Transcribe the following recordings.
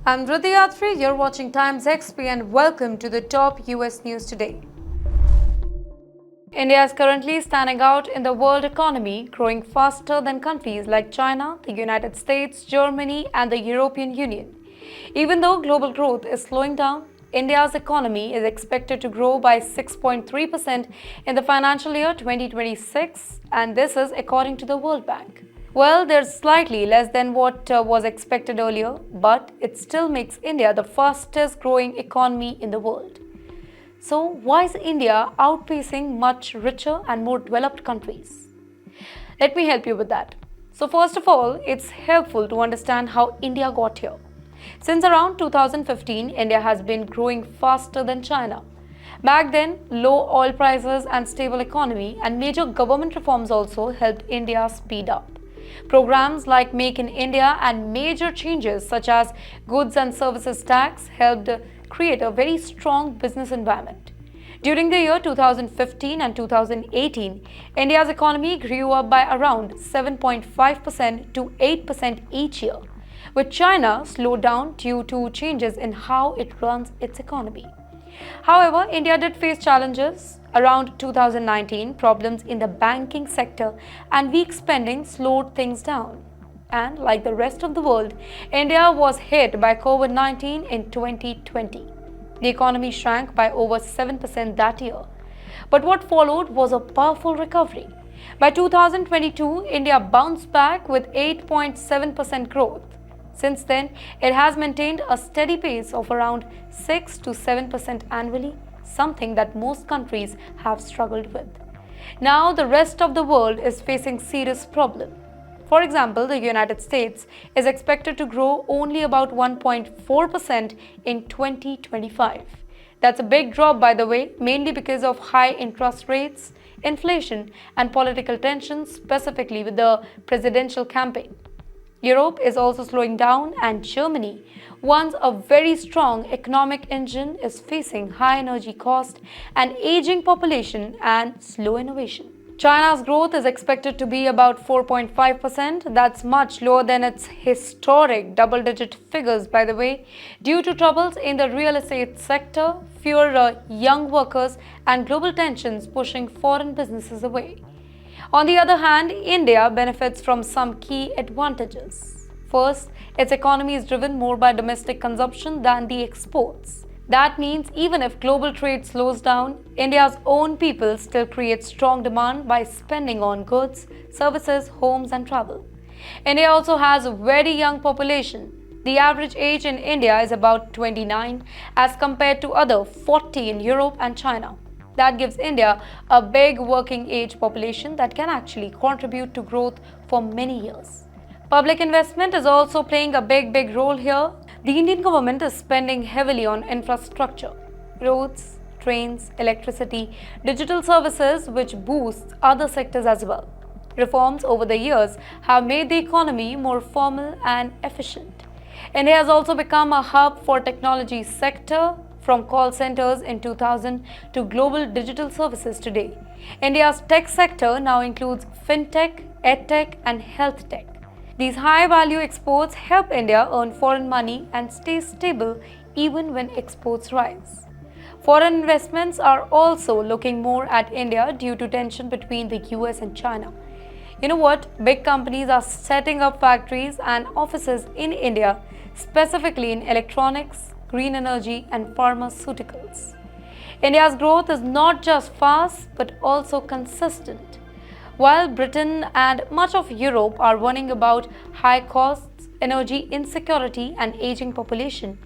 I'm Yatri, you're watching TimesXP and welcome to the top US news today. India is currently standing out in the world economy, growing faster than countries like China, the United States, Germany, and the European Union. Even though global growth is slowing down, India's economy is expected to grow by 6.3% in the financial year 2026, and this is according to the World Bank. Well, there's slightly less than what was expected earlier, but it still makes India the fastest growing economy in the world. So, why is India outpacing much richer and more developed countries? Let me help you with that. So, first of all, it's helpful to understand how India got here. Since around 2015, India has been growing faster than China. Back then, low oil prices and stable economy and major government reforms also helped India speed up. Programs like Make in India and major changes such as goods and services tax helped create a very strong business environment. During the year 2015 and 2018, India's economy grew up by around 7.5% to 8% each year, with China slowed down due to changes in how it runs its economy. However, India did face challenges. Around 2019, problems in the banking sector and weak spending slowed things down. And like the rest of the world, India was hit by COVID-19 in 2020. The economy shrank by over 7% that year. But what followed was a powerful recovery. By 2022, India bounced back with 8.7% growth. Since then, it has maintained a steady pace of around 6 to 7% annually, something that most countries have struggled with. Now, the rest of the world is facing serious problems. For example, the United States is expected to grow only about 1.4% in 2025. That's a big drop, by the way, mainly because of high interest rates, inflation, and political tensions, specifically with the presidential campaign. Europe is also slowing down, and Germany, once a very strong economic engine, is facing high energy cost, an aging population, and slow innovation. China's growth is expected to be about 4.5%. That's much lower than its historic double-digit figures, by the way, due to troubles in the real estate sector, fewer young workers, and global tensions pushing foreign businesses away. On the other hand, India benefits from some key advantages. First, its economy is driven more by domestic consumption than the exports. That means even if global trade slows down, India's own people still create strong demand by spending on goods, services, homes, and travel. India also has a very young population. The average age in India is about 29 as compared to other 40 in Europe and China. That gives India a big working age population that can actually contribute to growth for many years. Public investment is also playing a big role here. The Indian government is spending heavily on infrastructure, roads, trains, electricity, digital services, which boosts other sectors as well. Reforms over the years have made the economy more formal and efficient. India has also become a hub for technology sector, from call centers in 2000 to global digital services today. India's tech sector now includes fintech, edtech, and health tech. These high-value exports help India earn foreign money and stay stable even when exports rise. Foreign investments are also looking more at India due to tension between the US and China. You know what? Big companies are setting up factories and offices in India, specifically in electronics, green energy, and pharmaceuticals. India's growth is not just fast but also consistent. While Britain and much of Europe are warning about high costs, energy insecurity, and aging population,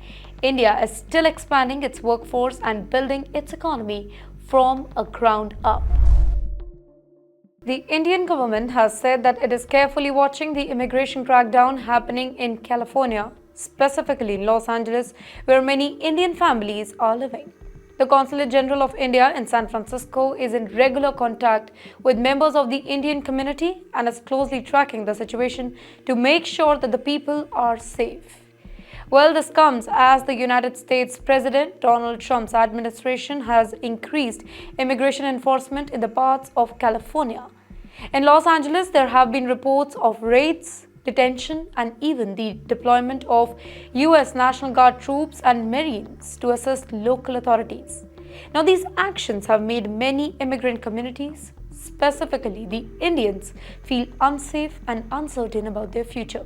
India is still expanding its workforce and building its economy from a ground up. The Indian government has said that it is carefully watching the immigration crackdown happening in California, specifically in Los Angeles, where many Indian families are living. The Consulate General of India in San Francisco is in regular contact with members of the Indian community and is closely tracking the situation to make sure that the people are safe. Well, this comes as the United States President Donald Trump's administration has increased immigration enforcement in the parts of California. In Los Angeles, there have been reports of raids, detention, and even the deployment of US National Guard troops and Marines to assist local authorities. Now, these actions have made many immigrant communities, specifically the Indians, feel unsafe and uncertain about their future.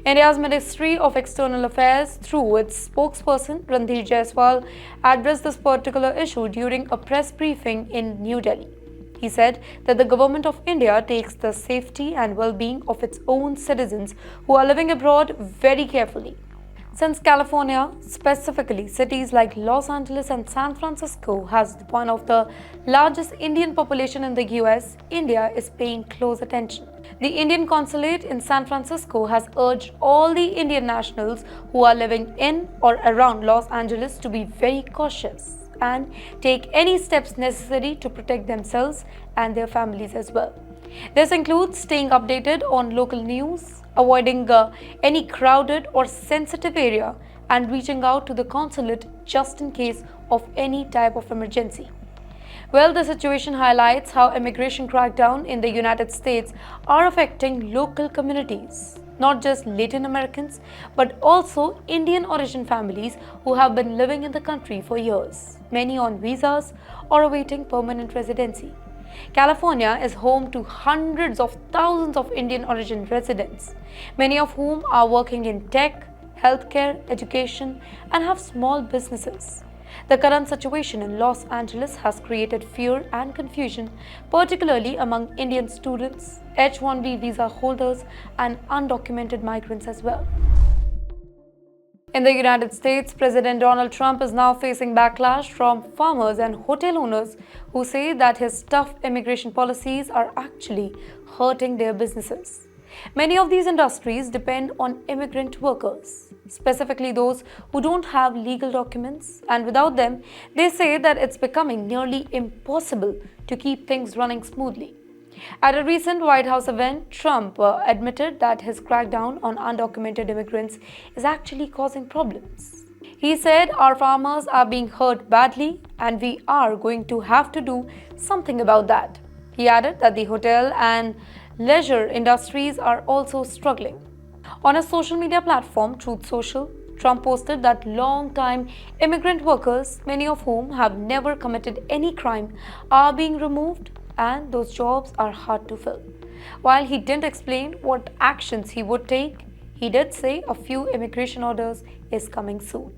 India's Ministry of External Affairs, through its spokesperson Randhir Jaiswal, addressed this particular issue during a press briefing in New Delhi. He said that the government of India takes the safety and well-being of its own citizens who are living abroad very carefully. Since California, specifically cities like Los Angeles and San Francisco, has one of the largest Indian population in the US, India is paying close attention. The Indian consulate in San Francisco has urged all the Indian nationals who are living in or around Los Angeles to be very cautious and take any steps necessary to protect themselves and their families as well. This includes staying updated on local news, avoiding any crowded or sensitive area, and reaching out to the consulate just in case of any type of emergency. Well, the situation highlights how immigration crackdown in the United States are affecting local communities, not just Latin Americans, but also Indian origin families who have been living in the country for years, many on visas or awaiting permanent residency. California is home to hundreds of thousands of Indian origin residents, many of whom are working in tech, healthcare, education, and have small businesses. The current situation in Los Angeles has created fear and confusion, particularly among Indian students, H-1B visa holders, and undocumented migrants as well. In the United States, President Donald Trump is now facing backlash from farmers and hotel owners who say that his tough immigration policies are actually hurting their businesses. Many of these industries depend on immigrant workers, specifically those who don't have legal documents, and without them, they say that it's becoming nearly impossible to keep things running smoothly. At a recent White House event, Trump admitted that his crackdown on undocumented immigrants is actually causing problems. He said, "Our farmers are being hurt badly and we are going to have to do something about that." He added that the hotel and leisure industries are also struggling. On a social media platform, Truth Social, Trump posted that long-time immigrant workers, many of whom have never committed any crime, are being removed, and those jobs are hard to fill. While he didn't explain what actions he would take, he did say a few immigration orders is coming soon.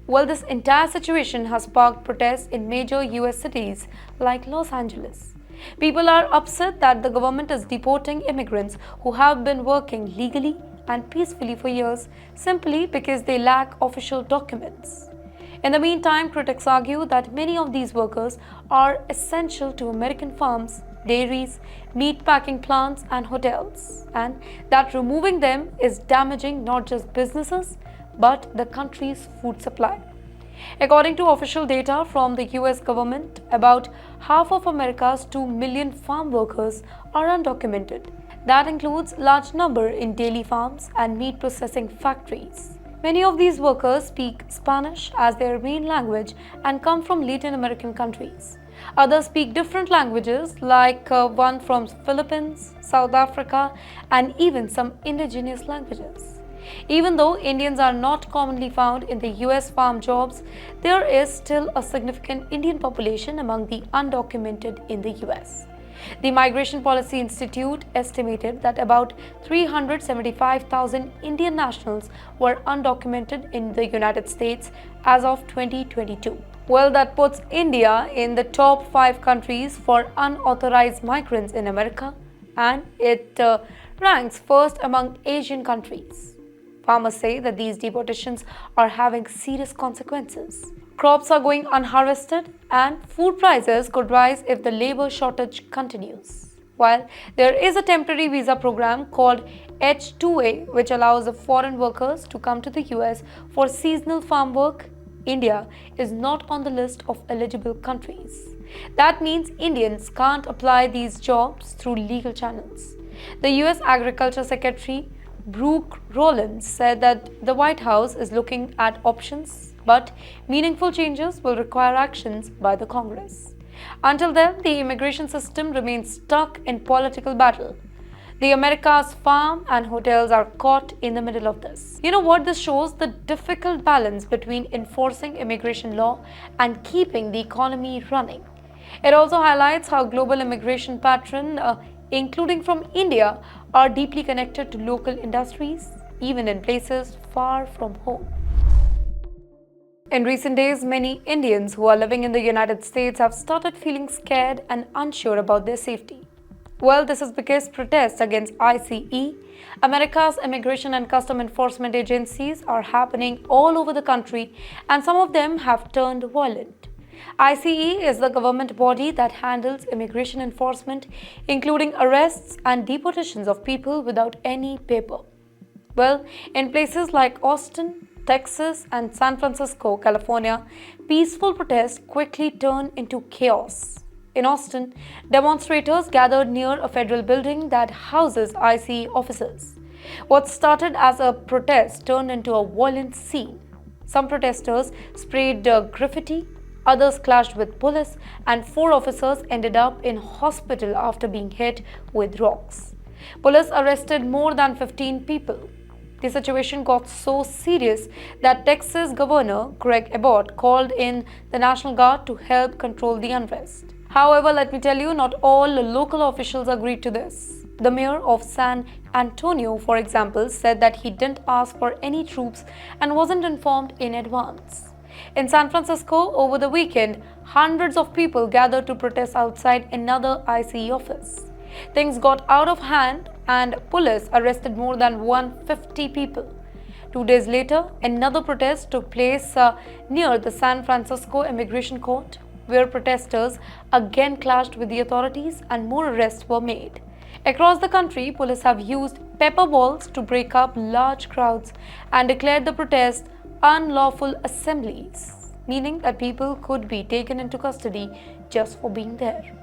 Well, this entire situation has sparked protests in major US cities like Los Angeles. People are upset that the government is deporting immigrants who have been working legally and peacefully for years simply because they lack official documents. In the meantime, critics argue that many of these workers are essential to American farms, dairies, meat packing plants, and hotels, and that removing them is damaging not just businesses but the country's food supply. According to official data from the US government, about half of America's 2 million farm workers are undocumented. That includes a large number in dairy farms and meat processing factories. Many of these workers speak Spanish as their main language and come from Latin American countries. Others speak different languages like one from Philippines, South Africa, and even some indigenous languages. Even though Indians are not commonly found in the US farm jobs, there is still a significant Indian population among the undocumented in the US. The Migration Policy Institute estimated that about 375,000 Indian nationals were undocumented in the United States as of 2022. Well, that puts India in the top 5 countries for unauthorized migrants in America, and it ranks first among Asian countries. Farmers say that these deportations are having serious consequences. Crops are going unharvested, and food prices could rise if the labor shortage continues. While there is a temporary visa program called H-2A, which allows foreign workers to come to the US for seasonal farm work, India is not on the list of eligible countries. That means Indians can't apply these jobs through legal channels. The US Agriculture Secretary Brooke Rollins said that the White House is looking at options, but meaningful changes will require actions by the Congress. Until then, the immigration system remains stuck in political battle. The Americas farm and hotels are caught in the middle of this. You know what? This shows the difficult balance between enforcing immigration law and keeping the economy running. It also highlights how global immigration patterns, including from India, are deeply connected to local industries, even in places far from home. In recent days, many Indians who are living in the United States have started feeling scared and unsure about their safety. Well, this is because protests against ICE, America's Immigration and Custom Enforcement agencies, are happening all over the country, and some of them have turned violent. ICE is the government body that handles immigration enforcement, including arrests and deportations of people without any paper. Well, in places like Austin, Texas, and San Francisco, California, peaceful protests quickly turn into chaos. In Austin, demonstrators gathered near a federal building that houses ICE officers. What started as a protest turned into a violent scene. Some protesters sprayed graffiti, others clashed with police, and 4 officers ended up in hospital after being hit with rocks. Police arrested more than 15 people. The situation got so serious that Texas Governor Greg Abbott called in the National Guard to help control the unrest. However, let me tell you, not all local officials agreed to this. The mayor of San Antonio, for example, said that he didn't ask for any troops and wasn't informed in advance. In San Francisco, over the weekend, hundreds of people gathered to protest outside another ICE office. Things got out of hand and police arrested more than 150 people. 2 days later, another protest took place near the San Francisco Immigration Court, where protesters again clashed with the authorities and more arrests were made. Across the country, police have used pepper balls to break up large crowds and declared the protest unlawful assemblies, meaning that people could be taken into custody just for being there.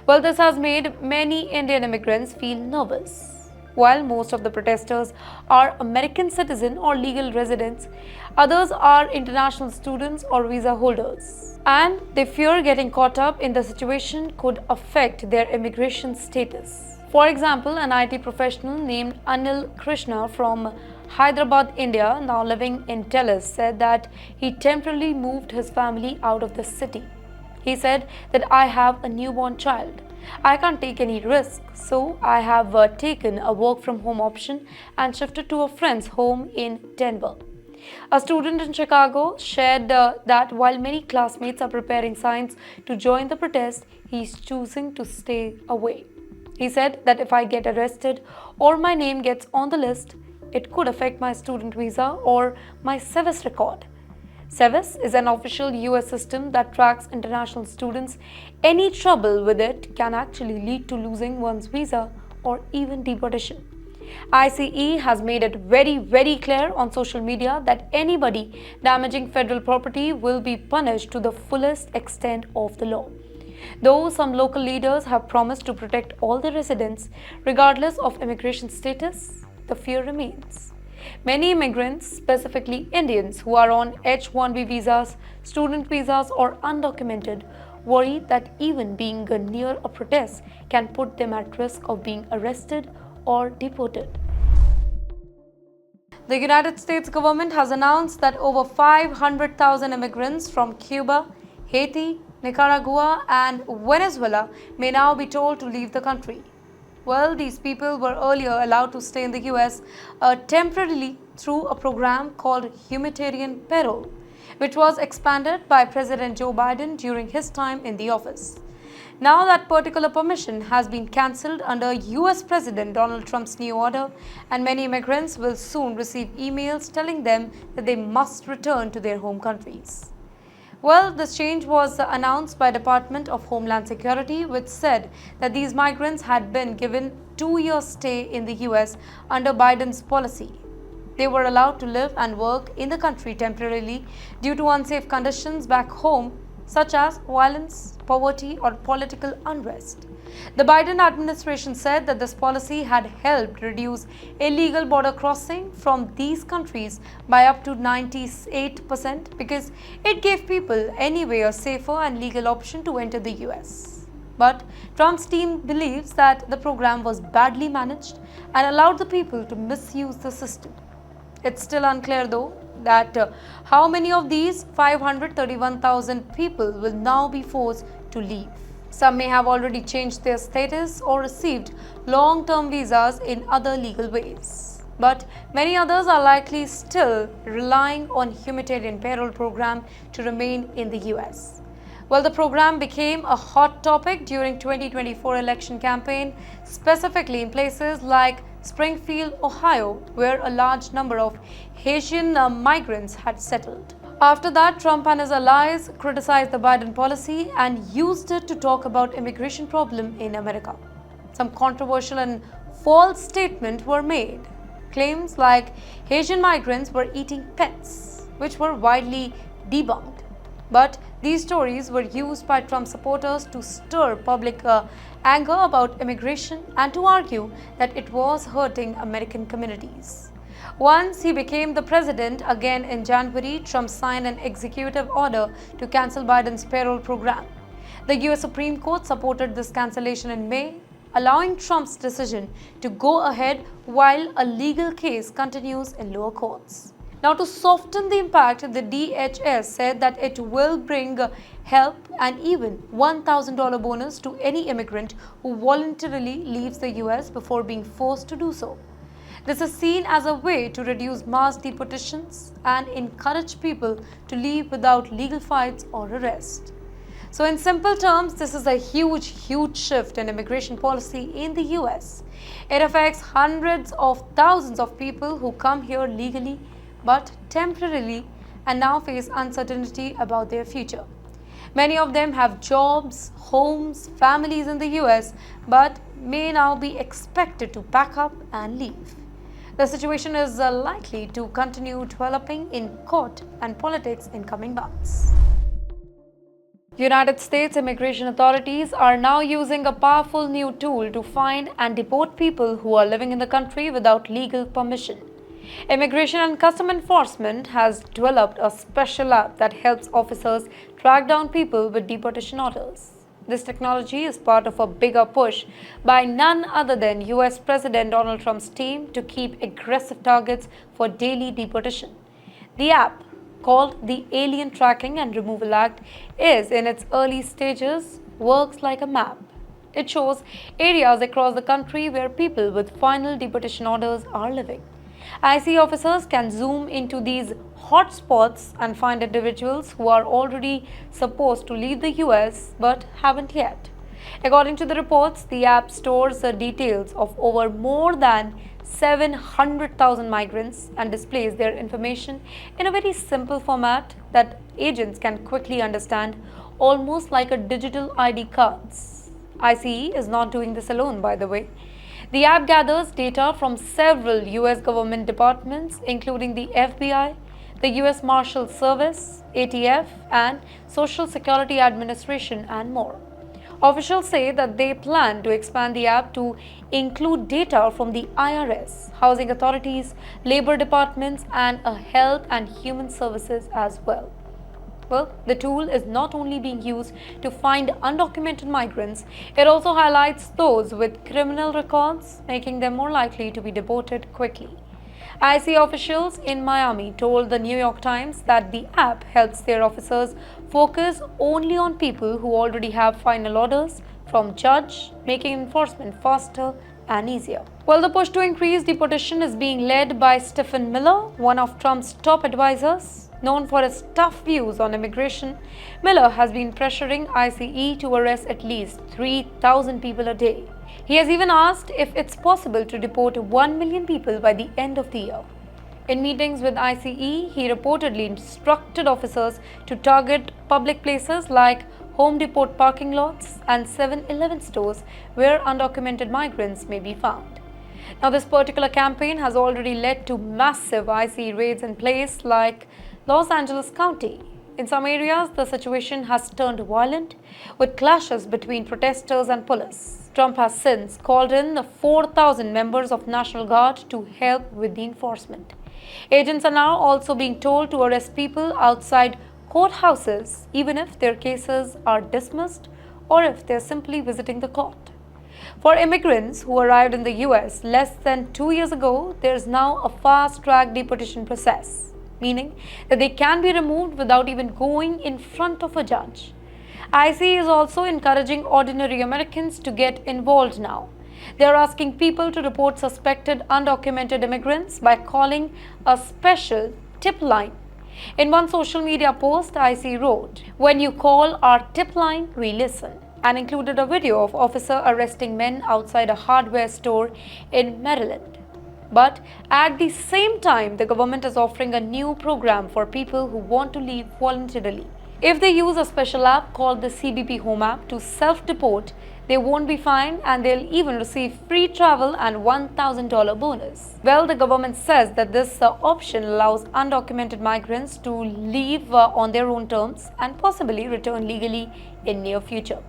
Well, this has made many Indian immigrants feel nervous. While most of the protesters are American citizens or legal residents, others are international students or visa holders. And they fear getting caught up in the situation could affect their immigration status. For example, an IT professional named Anil Krishna from Hyderabad, India, now living in Dallas, said that he temporarily moved his family out of the city. He said that I have a newborn child. I can't take any risk, so I have taken a work from home option and shifted to a friend's home in Denver. A student in Chicago shared that while many classmates are preparing signs to join the protest, he is choosing to stay away. He said that if I get arrested or my name gets on the list, it could affect my student visa or my SEVIS record. SEVIS is an official US system that tracks international students. Any trouble with it can actually lead to losing one's visa or even deportation. ICE has made it very clear on social media that anybody damaging federal property will be punished to the fullest extent of the law. Though some local leaders have promised to protect all the residents, regardless of immigration status, the fear remains. Many immigrants, specifically Indians who are on H-1B visas, student visas or undocumented, worry that even being near a protest can put them at risk of being arrested or deported. The United States government has announced that over 500,000 immigrants from Cuba, Haiti, Nicaragua and Venezuela may now be told to leave the country. Well, these people were earlier allowed to stay in the US temporarily through a program called Humanitarian Parole, which was expanded by President Joe Biden during his time in the office. Now that particular permission has been cancelled under US President Donald Trump's new order, and many immigrants will soon receive emails telling them that they must return to their home countries. Well, this change was announced by Department of Homeland Security, which said that these migrants had been given 2-year stay in the US under Biden's policy. They were allowed to live and work in the country temporarily due to unsafe conditions back home, such as violence, poverty, or political unrest. The Biden administration said that this policy had helped reduce illegal border crossing from these countries by up to 98% because it gave people anyway a safer and legal option to enter the US. But Trump's team believes that the program was badly managed and allowed the people to misuse the system. It's still unclear, though, that how many of these 531,000 people will now be forced to leave. Some may have already changed their status or received long-term visas in other legal ways. But many others are likely still relying on humanitarian payroll program to remain in the US. Well, the program became a hot topic during 2024 election campaign, specifically in places like Springfield, Ohio, where a large number of Haitian migrants had settled. After that, Trump and his allies criticized the Biden policy and used it to talk about immigration problem in America. Some controversial and false statements were made. Claims like Haitian migrants were eating pets, which were widely debunked. But these stories were used by Trump supporters to stir public anger about immigration and to argue that it was hurting American communities. Once he became the president again in January, Trump signed an executive order to cancel Biden's payroll program. The US Supreme Court supported this cancellation in May, allowing Trump's decision to go ahead while a legal case continues in lower courts. Now, to soften the impact, the DHS said that it will bring help and even $1,000 bonus to any immigrant who voluntarily leaves the US before being forced to do so. This is seen as a way to reduce mass deportations and encourage people to leave without legal fights or arrest. So in simple terms, this is a huge shift in immigration policy in the US. It affects hundreds of thousands of people who come here legally but temporarily and now face uncertainty about their future. Many of them have jobs, homes, families in the US, but may now be expected to pack up and leave. The situation is likely to continue developing in court and politics in coming months. United States immigration authorities are now using a powerful new tool to find and deport people who are living in the country without legal permission. Immigration and Customs Enforcement has developed a special app that helps officers track down people with deportation orders. This technology is part of a bigger push by none other than US President Donald Trump's team to keep aggressive targets for daily deportation. The app, called the Alien Tracking and Removal Act, is in its early stages, works like a map. It shows areas across the country where people with final deportation orders are living. ICE officers can zoom into these hotspots and find individuals who are already supposed to leave the US but haven't yet. According to the reports, the app stores the details of over more than 700,000 migrants and displays their information in a very simple format that agents can quickly understand, almost like a digital ID cards. ICE is not doing this alone, by the way. The app gathers data from several US government departments, including the FBI, the US Marshal Service, ATF, and Social Security Administration, and more. Officials say that they plan to expand the app to include data from the IRS, housing authorities, labor departments, and health and human services as well. Well, the tool is not only being used to find undocumented migrants, it also highlights those with criminal records, making them more likely to be deported quickly. ICE officials in Miami told the New York Times that the app helps their officers focus only on people who already have final orders from judge, making enforcement faster and easier. Well, the push to increase deportation is being led by Stephen Miller, one of Trump's top advisors. Known for his tough views on immigration, Miller has been pressuring ICE to arrest at least 3,000 people a day. He has even asked if it's possible to deport 1 million people by the end of the year. In meetings with ICE, he reportedly instructed officers to target public places like Home Depot parking lots and 7-Eleven stores where undocumented migrants may be found. Now, this particular campaign has already led to massive ICE raids in places like Los Angeles County. In some areas, the situation has turned violent, with clashes between protesters and police. Trump has since called in 4,000 members of National Guard to help with the enforcement. Agents are now also being told to arrest people outside courthouses, even if their cases are dismissed or if they're simply visiting the court. For immigrants who arrived in the US less than 2 years ago, there is now a fast-track deportation process, meaning that they can be removed without even going in front of a judge. ICE is also encouraging ordinary Americans to get involved now. They are asking people to report suspected undocumented immigrants by calling a special tip line. In one social media post, ICE wrote, "When you call our tip line, we listen," and included a video of officer arresting men outside a hardware store in Maryland. But at the same time, the government is offering a new program for people who want to leave voluntarily. If they use a special app called the CBP Home app to self-deport, they won't be fined and they'll even receive free travel and $1,000 bonus. Well, the government says that this option allows undocumented migrants to leave on their own terms and possibly return legally in near future.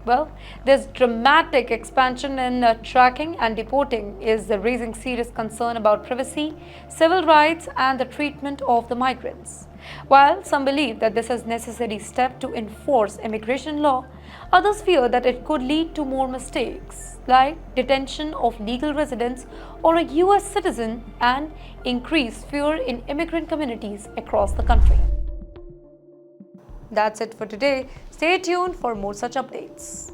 Well, this dramatic expansion in tracking and deporting is raising serious concern about privacy, civil rights, and the treatment of the migrants. While some believe that this is a necessary step to enforce immigration law, others fear that it could lead to more mistakes, like detention of legal residents or a US citizen, and increased fear in immigrant communities across the country. That's it for today. Stay tuned for more such updates.